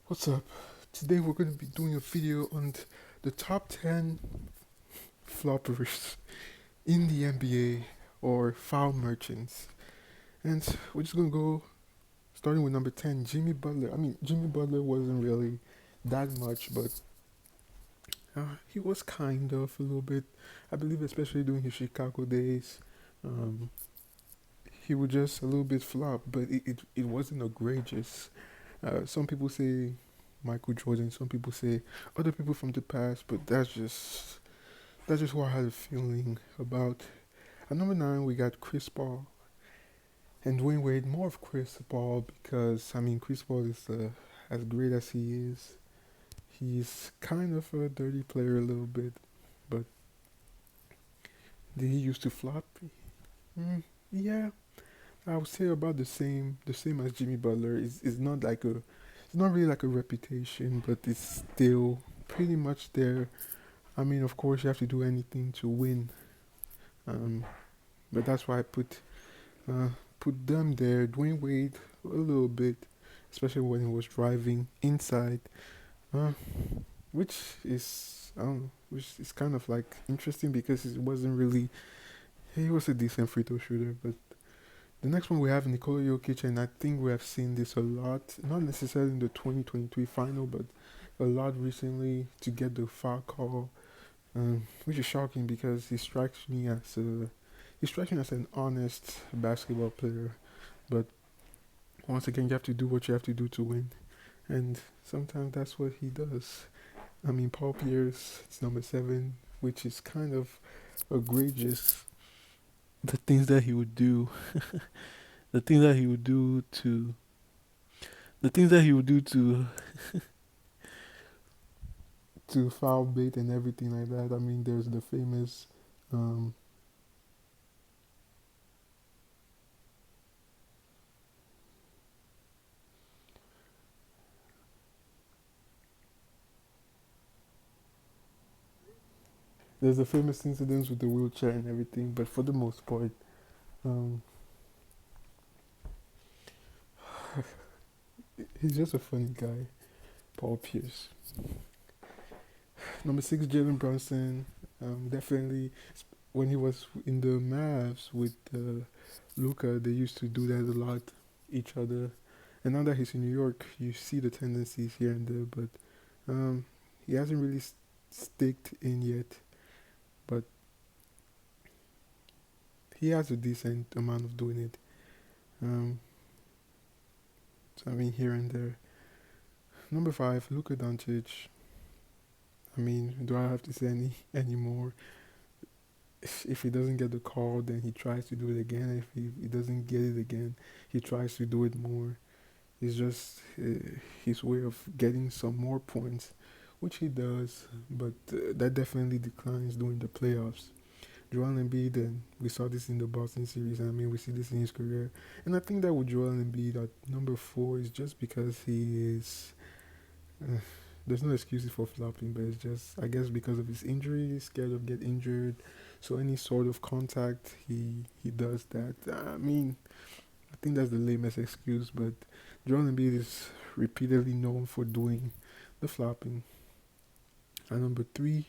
What's up? Today we're going to be doing a video on the top 10 floppers in the NBA or foul merchants. And we're just going to go starting with number 10, Jimmy Butler. Jimmy Butler wasn't really that much, but he was kind of a little bit. I believe, especially during his Chicago days, um, he was just a little bit flop, but it wasn't egregious. Some people say Michael Jordan, some people say other people from the past, but that's just what I had a feeling about. At number 9, we got Chris Paul and Dwayne Wade. More of Chris Paul because Chris Paul is as great as he is. He's kind of a dirty player a little bit, but did he used to flop? Mm, yeah, I would say about the same as Jimmy Butler. It's not like it's not really like a reputation, but it's still pretty much there. Of course, you have to do anything to win. Um, but that's why I uh, put them there. Dwayne Wade a little bit, especially when he was driving inside, uh, which is I don't know, which is kind of like interesting because it wasn't really. He was a decent free throw shooter, but the next one we have Nikola Jokic, and I think we have seen this a lot, not necessarily in the 2023 final, but a lot recently to get the foul call, which is shocking because he strikes me as an honest basketball player. But once again, you have to do what you have to do to win, and sometimes that's what he does. Paul Pierce, it's number 7, which is kind of egregious. The things that he would do, the things that he would do to, the things that he would do to foul bait and everything like that. There's the famous, um, there's the famous incidents with the wheelchair and everything. But for the most part, um, he's just a funny guy, Paul Pierce. Number 6, Jalen Brunson. Definitely, when he was in the Mavs with Luca, they used to do that a lot, each other. And now that he's in New York, you see the tendencies here and there, but he hasn't really sticked in yet. But he has a decent amount of doing it. Um, here and there. Number 5, Luka Doncic. Do I have to say any more? If he doesn't get the call, then he tries to do it again. If he doesn't get it again, he tries to do it more. It's just his way of getting some more points, which he does, but that definitely declines during the playoffs. Joel Embiid, and we saw this in the Boston series, and we see this in his career. And I think that with Joel Embiid at number 4 is just because he is. Uh, there's no excuses for flopping, but it's just, I guess, because of his injury, he's scared of get injured. So any sort of contact, he does that. I think that's the lamest excuse, but Joel Embiid is repeatedly known for doing the flopping. At number 3,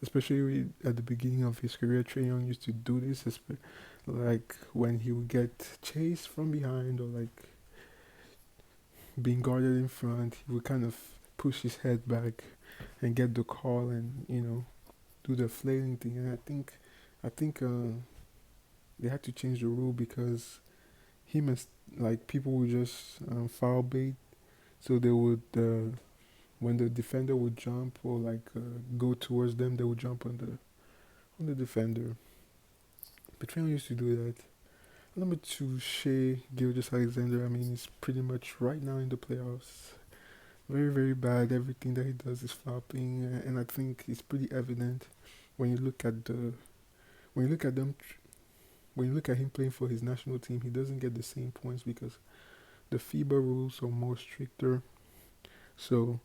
especially at the beginning of his career, Trae Young used to do this, like when he would get chased from behind or like being guarded in front, he would kind of push his head back and get the call and do the flailing thing. And I think they had to change the rule because he must like people would just foul bait, so they would when the defender would jump or like go towards them, they would jump on the defender. Patreon used to do that. Number 2, Shea Gilgis Alexander. He's pretty much right now in the playoffs. Very, very bad. Everything that he does is flopping, and I think it's pretty evident when you look at when you look at them when you look at him playing for his national team. He doesn't get the same points because the FIBA rules are more stricter, so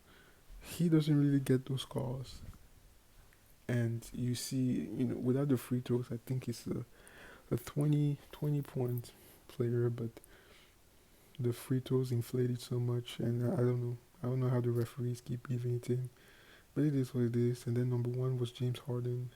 he doesn't really get those calls. And you see, without the free throws, I think he's a 20 point player, but the free throws inflated so much, and I don't know. I don't know how the referees keep giving it to him, but it is what it is. And then number one was James Harden,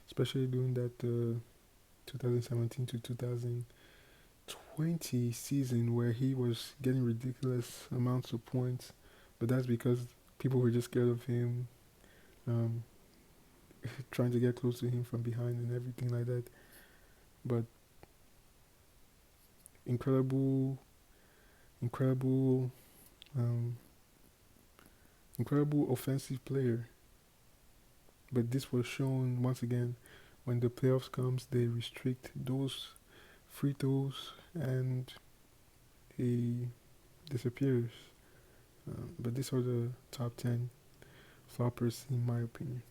especially during that 2017 to 2020 season where he was getting ridiculous amounts of points. But that's because people were just scared of him, um, trying to get close to him from behind and everything like that. But incredible, incredible, um, incredible offensive player. But this was shown once again when the playoffs comes. They restrict those free throws and he disappears. But these are the top 10 floppers in my opinion.